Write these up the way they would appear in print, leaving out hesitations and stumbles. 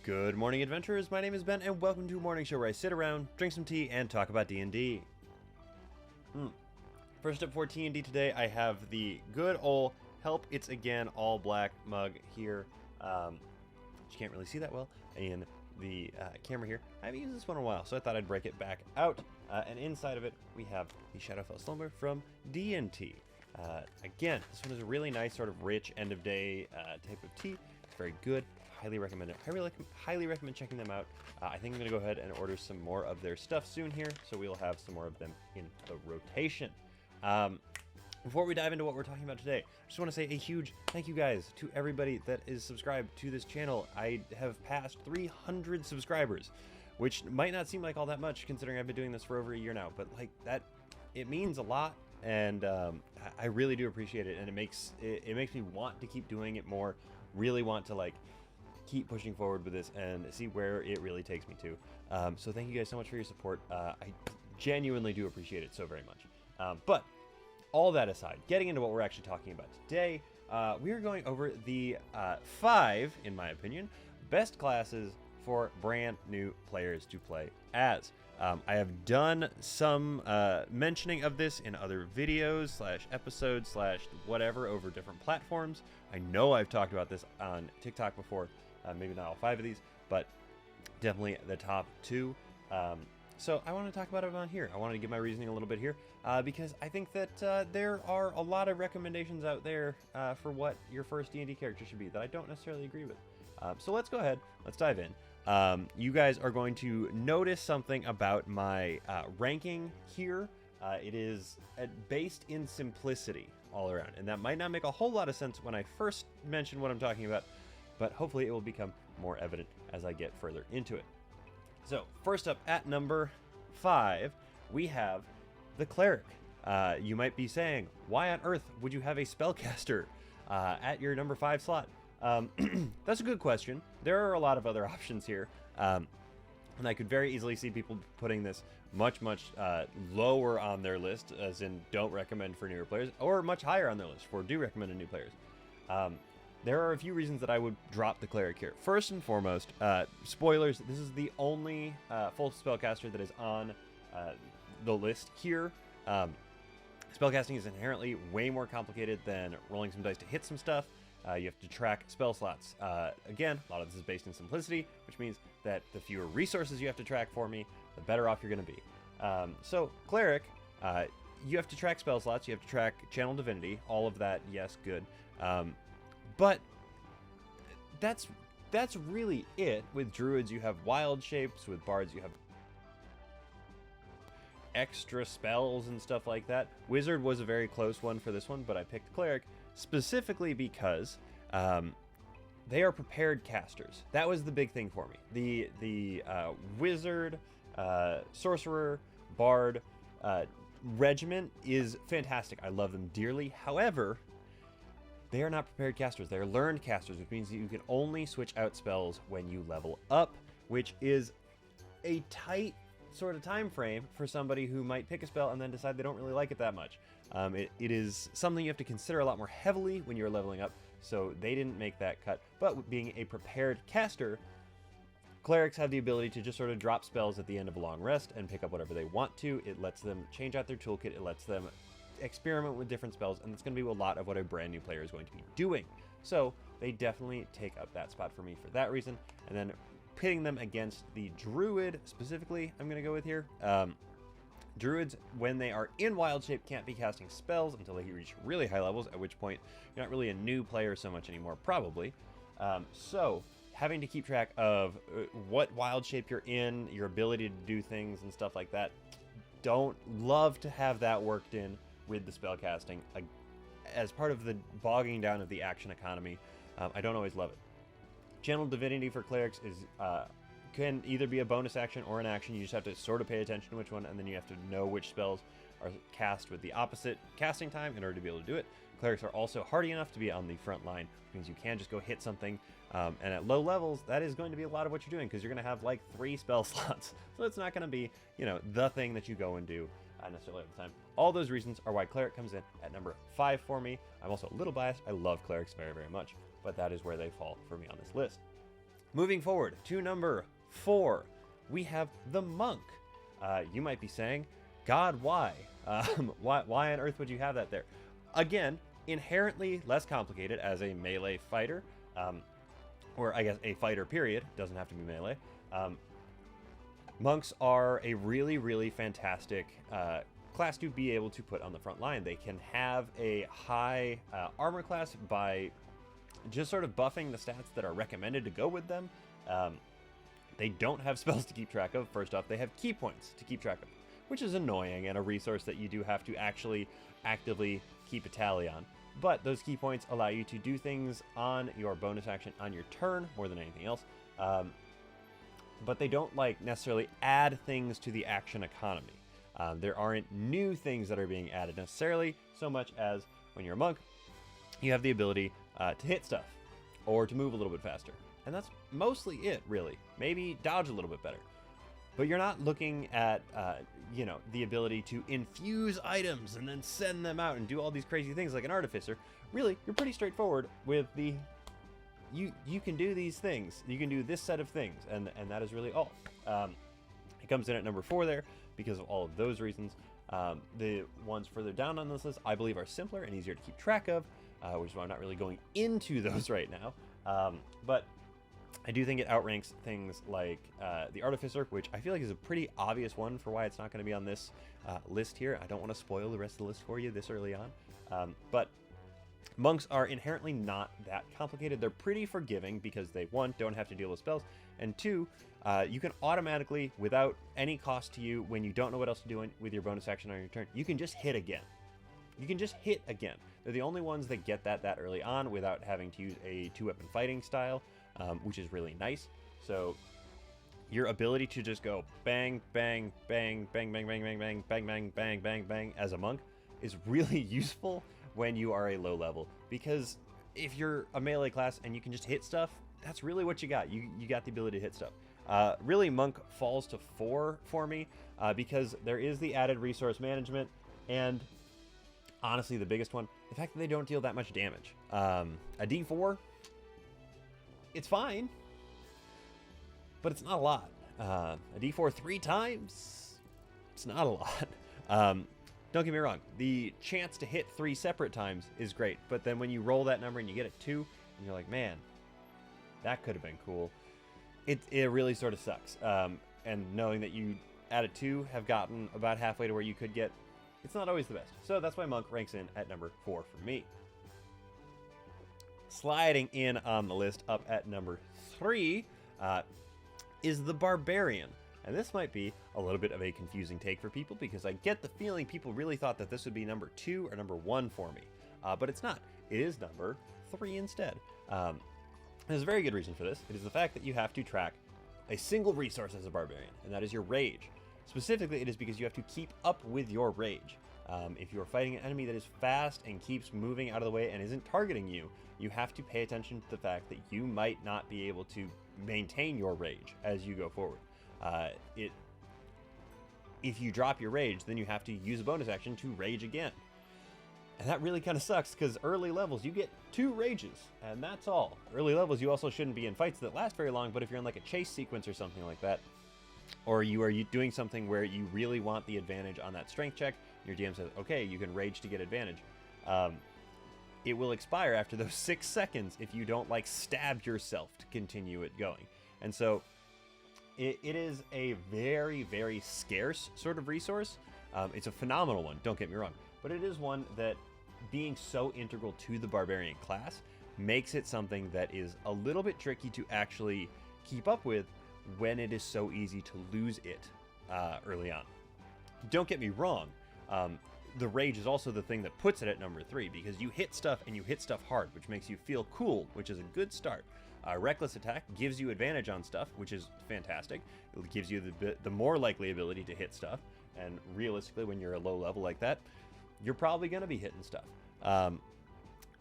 Good morning, adventurers. My name is Ben, and welcome to a morning show where I sit around, drink some tea, and talk about D&D. First up for T&D today, I have the good old Help It's Again all black mug here. You can't really see that well in the camera here. I haven't used this one in a while, so I thought I'd break it back out. And inside of it, we have the Shadowfell Slumber from D&T. Again, this one is a really nice, sort of rich end-of-day type of tea. It's very good. Highly recommend it. Highly recommend checking them out. I think I'm going to go ahead and order some more of their stuff soon here, so we'll have some more of them in the rotation. Before we dive into what we're talking about today, I just want to say a huge thank you guys to everybody that is subscribed to this channel. I have passed 300 subscribers, which might not seem like all that much considering I've been doing this for over a year now, but like that, it means a lot, and I really do appreciate it, and it makes me want to keep doing it more. Really want to keep pushing forward with this and see where it really takes me to. So thank you guys so much for your support. I genuinely do appreciate it so very much. But all that aside, getting into what we're actually talking about today, we are going over the 5, in my opinion, best classes for brand new players to play as. I have done some mentioning of this in other videos / episodes / whatever over different platforms. I know I've talked about this on TikTok before, maybe not all 5 of these, but definitely the top 2. So I want to talk about it on here. I wanted to give my reasoning a little bit here because I think that there are a lot of recommendations out there for what your first D&D character should be that I don't necessarily agree with. So let's go ahead. Let's dive in. You guys are going to notice something about my ranking here. It is based in simplicity all around, and that might not make a whole lot of sense when I first mention what I'm talking about, but hopefully it will become more evident as I get further into it. So first up at number 5, we have the Cleric. You might be saying, why on earth would you have a spellcaster at your number 5 slot? That's a good question. There are a lot of other options here. And I could very easily see people putting this much lower on their list, as in don't recommend for newer players, or much higher on their list for do recommend to new players. There are a few reasons that I would drop the Cleric here. First and foremost, spoilers, this is the only full spellcaster that is on the list here. Spellcasting is inherently way more complicated than rolling some dice to hit some stuff. You have to track spell slots. Again, a lot of this is based in simplicity, which means that the fewer resources you have to track for me, the better off you're going to be. So, Cleric, you have to track spell slots, you have to track channel divinity, all of that, yes, good. But that's really it. With druids, you have wild shapes. With bards, you have extra spells and stuff like that. Wizard was a very close one for this one, but I picked Cleric specifically because they are prepared casters. That was the big thing for me. The wizard, sorcerer, bard regiment is fantastic. I love them dearly. However, they are not prepared casters. They are learned casters, which means that you can only switch out spells when you level up, which is a tight sort of time frame for somebody who might pick a spell and then decide they don't really like it that much. It is something you have to consider a lot more heavily when you're leveling up, so they didn't make that cut. But with being a prepared caster, clerics have the ability to just sort of drop spells at the end of a long rest and pick up whatever they want to. It lets them change out their toolkit. It lets them experiment with different spells, and that's going to be a lot of what a brand new player is going to be doing. So they definitely take up that spot for me for that reason. And then pitting them against the druid specifically, I'm going to go with here. Druids, when they are in wild shape, can't be casting spells until they reach really high levels, at which point you're not really a new player so much anymore, probably. So having to keep track of what wild shape you're in, your ability to do things and stuff like that, don't love to have that worked in with the spellcasting as part of the bogging down of the action economy. I don't always love it. Channel divinity for clerics is can either be a bonus action or an action. You just have to sort of pay attention to which one, and then you have to know which spells are cast with the opposite casting time in order to be able to do it. Clerics are also hardy enough to be on the front line, which means you can just go hit something. And at low levels, that is going to be a lot of what you're doing because you're going to have like 3 spell slots. So it's not going to be, the thing that you go and do necessarily at the time. All those reasons are why Cleric comes in at number 5 for me. I'm also a little biased. I love Clerics very, very much, but that is where they fall for me on this list. Moving forward to number 4, we have the monk. You might be saying, God, why? Why on earth would you have that there? Again, inherently less complicated as a melee fighter, or I guess a fighter period, doesn't have to be melee. Monks are a really, really fantastic class to be able to put on the front line. They can have a high armor class by just sort of buffing the stats that are recommended to go with them. They don't have spells to keep track of. First off, they have key points to keep track of, which is annoying and a resource that you do have to actually actively keep a tally on. But those key points allow you to do things on your bonus action on your turn more than anything else. But they don't like necessarily add things to the action economy. There aren't new things that are being added necessarily, so much as when you're a monk, you have the ability to hit stuff or to move a little bit faster. And that's mostly it, really. Maybe dodge a little bit better. But you're not looking at, the ability to infuse items and then send them out and do all these crazy things like an artificer. Really, you're pretty straightforward with the... You can do these things. You can do this set of things, and that is really all. It comes in at number 4 there because of all of those reasons. The ones further down on this list, I believe, are simpler and easier to keep track of, which is why I'm not really going into those right now. But I do think it outranks things like the Artificer, which I feel like is a pretty obvious one for why it's not going to be on this list here. I don't want to spoil the rest of the list for you this early on. But monks are inherently not that complicated. They're pretty forgiving because they, 1, don't have to deal with spells, and 2, you can automatically, without any cost to you, when you don't know what else to do with your bonus action on your turn, you can just hit again. You can just hit again. They're the only ones that get that early on without having to use a 2-weapon fighting style, which is really nice. So your ability to just go bang, bang, bang, bang, bang, bang, bang, bang, bang, bang, bang, bang, bang as a monk is really useful when you are a low level, because if you're a melee class and you can just hit stuff, that's really what you got. You got the ability to hit stuff. Really, monk falls to 4 for me because there is the added resource management, and honestly, the biggest one, the fact that they don't deal that much damage. A D4, it's fine, but it's not a lot. A D4 3 times, it's not a lot. Don't get me wrong, the chance to hit 3 separate times is great, but then when you roll that number and you get a 2, and you're like, man, that could have been cool, it really sort of sucks. And knowing that you, at a 2, have gotten about halfway to where you could get, it's not always the best. So that's why monk ranks in at number 4 for me. Sliding in on the list up at number 3 is the barbarian. And this might be a little bit of a confusing take for people because I get the feeling people really thought that this would be number 2 or number 1 for me. But it's not. It is number 3 instead. There's a very good reason for this. It is the fact that you have to track a single resource as a barbarian, and that is your rage. Specifically, it is because you have to keep up with your rage. If you are fighting an enemy that is fast and keeps moving out of the way and isn't targeting you, you have to pay attention to the fact that you might not be able to maintain your rage as you go forward. If you drop your rage, then you have to use a bonus action to rage again. And that really kind of sucks because early levels, you get 2 rages, and that's all. Early levels, you also shouldn't be in fights that last very long, but if you're in like a chase sequence or something like that, or you are doing something where you really want the advantage on that strength check, your GM says, okay, you can rage to get advantage. It will expire after those 6 seconds if you don't like stab yourself to continue it going. And so it is a very, very scarce sort of resource. It's a phenomenal one, don't get me wrong, but it is one that, being so integral to the barbarian class, makes it something that is a little bit tricky to actually keep up with when it is so easy to lose it early on. Don't get me wrong, the rage is also the thing that puts it at number 3, because you hit stuff and you hit stuff hard, which makes you feel cool, which is a good start. Reckless attack gives you advantage on stuff, which is fantastic. It gives you the more likely ability to hit stuff, and realistically, when you're a low level like that, you're probably going to be hitting stuff.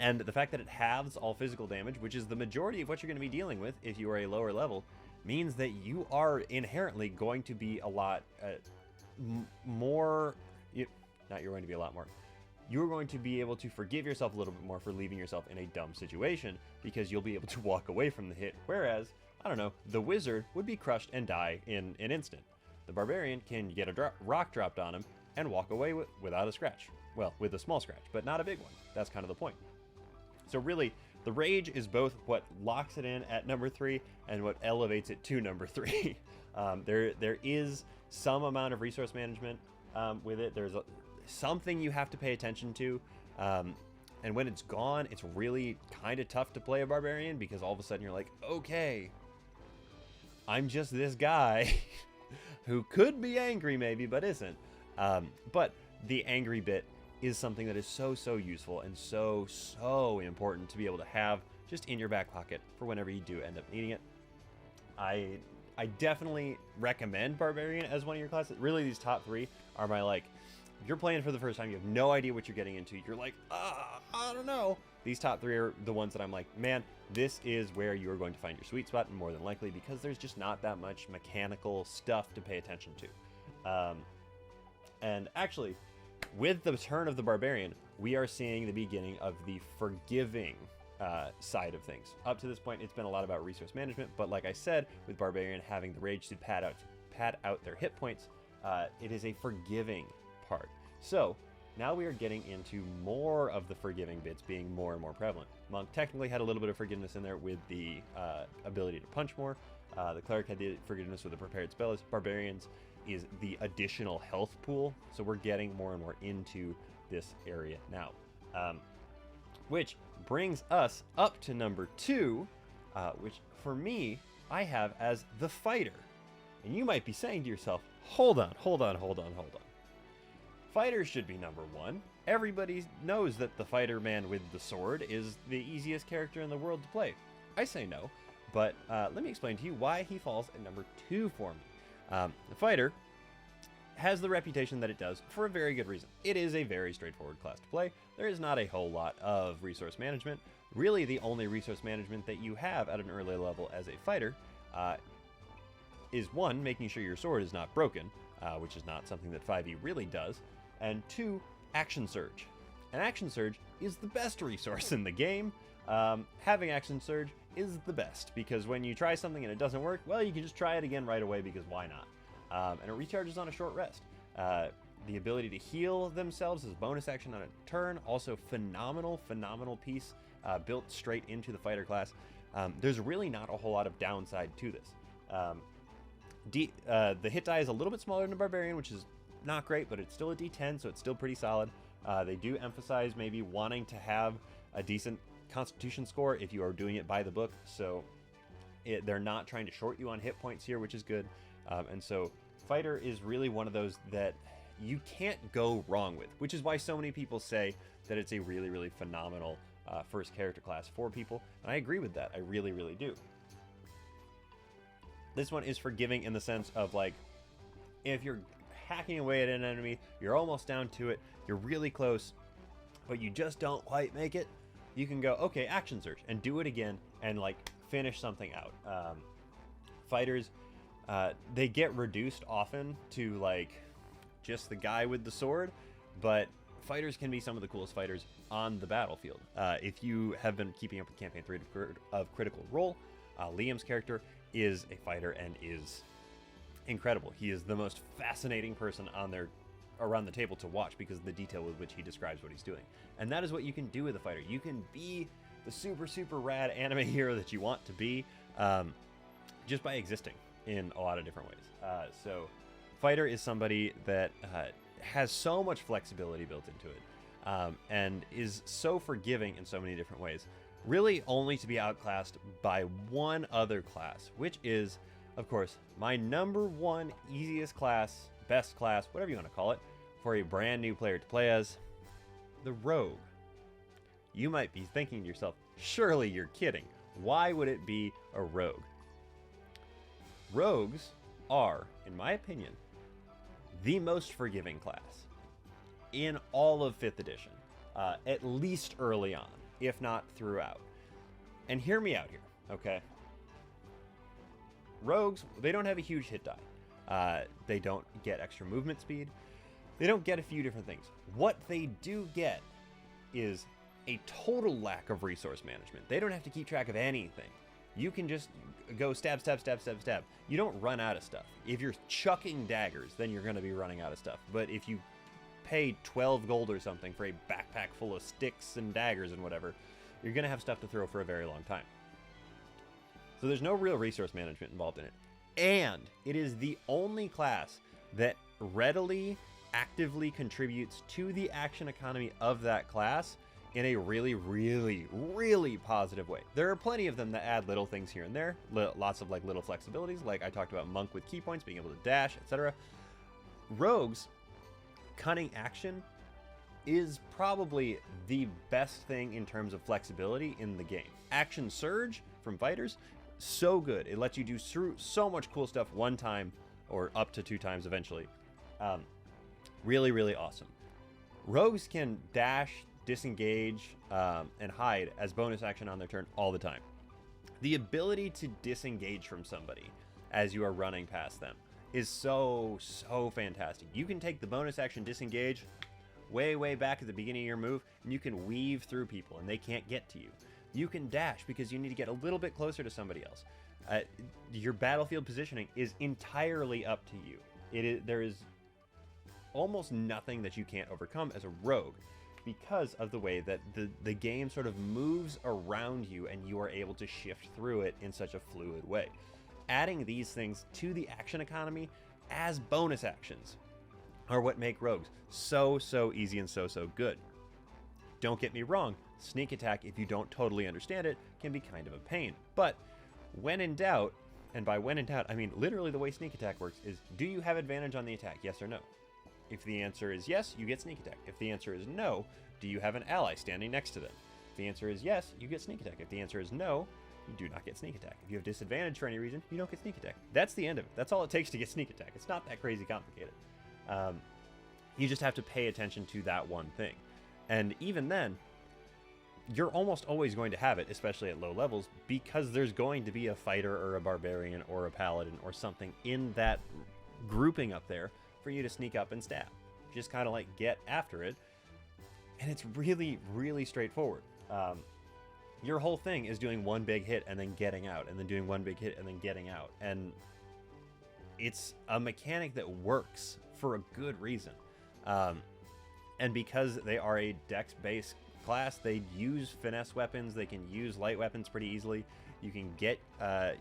And the fact that it halves all physical damage, which is the majority of what you're going to be dealing with if you are a lower level, means that you are inherently going to be a lot more... Not you're going to be a lot more. You're going to be able to forgive yourself a little bit more for leaving yourself in a dumb situation, because you'll be able to walk away from the hit. Whereas I don't know, the wizard would be crushed and die in an instant. The barbarian can get a rock dropped on him and walk away without a scratch. Well, with a small scratch, but not a big one. That's kind of the point. So really, the rage is both what locks it in at number 3 and what elevates it to number 3. There is some amount of resource management with it. There's something you have to pay attention to. And when it's gone, it's really kind of tough to play a barbarian because all of a sudden you're like, okay, I'm just this guy who could be angry maybe, but isn't. But the angry bit is something that is so useful and so important to be able to have just in your back pocket for whenever you do end up needing it. I definitely recommend Barbarian as one of your classes. Really, these top 3 are my, like, if you're playing for the first time, you have no idea what you're getting into. You're like, I don't know. These top 3 are the ones that I'm like, man, this is where you are going to find your sweet spot, more than likely, because there's just not that much mechanical stuff to pay attention to. And actually, with the turn of the Barbarian, we are seeing the beginning of the forgiving side of things. Up to this point, it's been a lot about resource management, but like I said, with Barbarian having the rage to pad out their hit points, it is a forgiving part. So now we are getting into more of the forgiving bits being more and more prevalent. Monk technically had a little bit of forgiveness in there with the ability to punch more. The Cleric had the forgiveness with the prepared spells. Barbarians is the additional health pool, so we're getting more and more into this area now, which brings us up to number 2, which for me I have as the fighter. And you might be saying to yourself, hold on. Fighter should be number 1. Everybody knows that the fighter man with the sword is the easiest character in the world to play. I say no, but let me explain to you why he falls at number 2 for me. The fighter has the reputation that it does for a very good reason. It is a very straightforward class to play. There is not a whole lot of resource management. Really, the only resource management that you have at an early level as a fighter is 1, making sure your sword is not broken, which is not something that 5e really does, and 2, action surge. And action surge is the best resource in the game. Having action surge is the best, because when you try something and it doesn't work, well, you can just try it again right away, because why not? And it recharges on a short rest. The ability to heal themselves as bonus action on a turn, also phenomenal piece built straight into the fighter class. There's really not a whole lot of downside to this. The hit die is a little bit smaller than a Barbarian, which is not great, but it's still a D10, so it's still pretty solid. They do emphasize maybe wanting to have a decent Constitution score if you are doing it by the book, so they're not trying to short you on hit points here, which is good. And so fighter is really one of those that you can't go wrong with, which is why so many people say that it's a really phenomenal first character class for people, and I agree with that. I really do. This one is forgiving in the sense of, like, if you're hacking away at an enemy, you're almost down to it, you're really close, but you just don't quite make it, you can go, okay, action surge, and do it again, and, like, finish something out. Fighters, they get reduced often to, like, just the guy with the sword, but fighters can be some of the coolest fighters on the battlefield. If you have been keeping up with Campaign 3 of Critical Role, Liam's character is a fighter and is incredible. He is the most fascinating person around the table to watch because of the detail with which he describes what he's doing. And that is what you can do with a fighter. You can be the super rad anime hero that you want to be just by existing in a lot of different ways. So fighter is somebody that has so much flexibility built into it and is so forgiving in so many different ways, really only to be outclassed by one other class, which is, of course, my number 1 easiest class, best class, whatever you want to call it, for a brand new player to play as, the Rogue. You might be thinking to yourself, surely you're kidding. Why would it be a Rogue? Rogues are, in my opinion, the most forgiving class in all of 5th edition, at least early on, if not throughout. And hear me out here, okay? Rogues, they don't have a huge hit die. They don't get extra movement speed. They don't get a few different things. What they do get is a total lack of resource management. They don't have to keep track of anything. You can just go stab, stab, stab, stab, stab. You don't run out of stuff. If you're chucking daggers, then you're going to be running out of stuff. But if you pay 12 gold or something for a backpack full of sticks and daggers and whatever, you're going to have stuff to throw for a very long time. So there's no real resource management involved in it. And it is the only class that readily, actively contributes to the action economy of that class in a really, really, really positive way. There are plenty of them that add little things here and there, lots of like little flexibilities, like I talked about Monk with key points, being able to dash, etc. Rogues, cunning action is probably the best thing in terms of flexibility in the game. Action Surge from fighters, so good. It lets you do so much cool stuff one time or up to 2 times eventually. Really, really awesome. Rogues can dash, disengage, and hide as bonus action on their turn all the time. The ability to disengage from somebody as you are running past them is so fantastic. You can take the bonus action disengage way back at the beginning of your move, and you can weave through people and they can't get to you. You can dash because you need to get a little bit closer to somebody else. Your battlefield positioning is entirely up to you. There is almost nothing that you can't overcome as a rogue because of the way that the game sort of moves around you and you are able to shift through it in such a fluid way. Adding these things to the action economy as bonus actions are what make rogues so easy and so good. Don't get me wrong, sneak attack, if you don't totally understand it, can be kind of a pain. But when in doubt, and by when in doubt, I mean literally the way sneak attack works is, do you have advantage on the attack, yes or no? If the answer is yes, you get sneak attack. If the answer is no, do you have an ally standing next to them? If the answer is yes, you get sneak attack. If the answer is no, you do not get sneak attack. If you have disadvantage for any reason, you don't get sneak attack. That's the end of it. That's all it takes to get sneak attack. It's not that crazy complicated. You just have to pay attention to that one thing. And even then, you're almost always going to have it, especially at low levels, because there's going to be a fighter or a barbarian or a paladin or something in that grouping up there for you to sneak up and stab. Just kind of like get after it. And it's really straightforward. Your whole thing is doing one big hit and then getting out, and then doing one big hit and then getting out. And it's a mechanic that works for a good reason. And because they are a dex-based class, they use finesse weapons, they can use light weapons pretty easily. You can get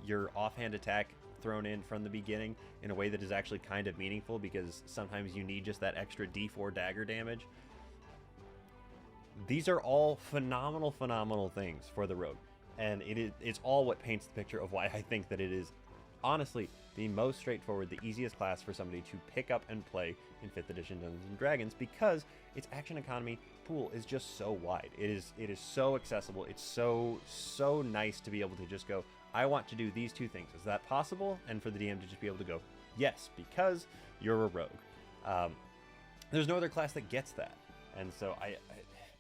your offhand attack thrown in from the beginning in a way that is actually kind of meaningful, because sometimes you need just that extra D4 dagger damage. These are all phenomenal things for the rogue, and it's all what paints the picture of why I think that it is honestly the most straightforward, the easiest class for somebody to pick up and play in 5th edition Dungeons and Dragons, because its action economy pool is just so wide. It is so accessible. It's so nice to be able to just go, I want to do these 2 things. Is that possible? And for the DM to just be able to go, yes, because you're a rogue. There's no other class that gets that. And so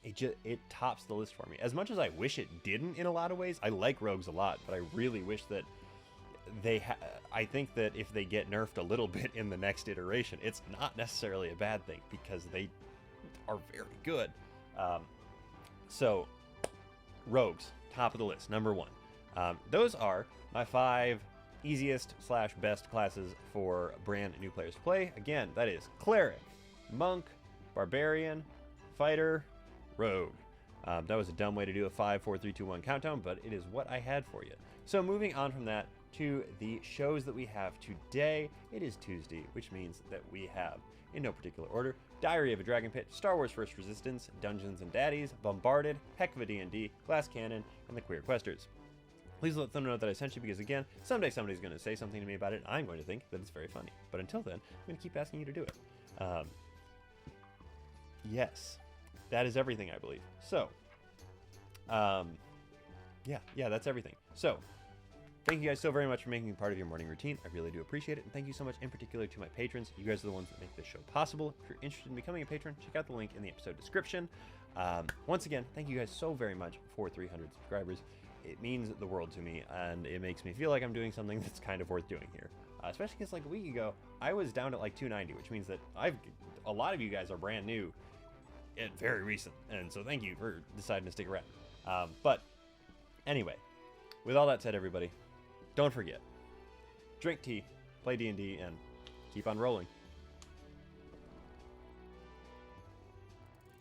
it tops the list for me. As much as I wish it didn't in a lot of ways, I like rogues a lot, but I really wish that I think that if they get nerfed a little bit in the next iteration, it's not necessarily a bad thing, because they are very good. So rogues, top of the list, number 1. Those are my 5 easiest / best classes for brand new players to play. Again, that is Cleric, Monk, Barbarian, Fighter, Rogue. That was a dumb way to do a 5, 4, 3, 2, 1 countdown, but it is what I had for you. So moving on from that to the shows that we have today. It is Tuesday, which means that we have, in no particular order, Diary of a Dragon Pit, Star Wars First Resistance, Dungeons and Daddies, Bombarded, Heck of a D&D, Glass Cannon, and the Queer Questers. Please let them know that I sent you, because again, someday somebody's going to say something to me about it, and I'm going to think that it's very funny. But until then, I'm going to keep asking you to do it. Yes, that is everything, I believe. So, yeah, that's everything. So, thank you guys so very much for making me part of your morning routine. I really do appreciate it. And thank you so much in particular to my patrons. You guys are the ones that make this show possible. If you're interested in becoming a patron, check out the link in the episode description. Once again, thank you guys so very much for 300 subscribers. It means the world to me, and it makes me feel like I'm doing something that's kind of worth doing here. Especially because like a week ago, I was down at like 290, which means that a lot of you guys are brand new and very recent. And so thank you for deciding to stick around. But anyway, with all that said, everybody, don't forget, drink tea, play D&D, and keep on rolling.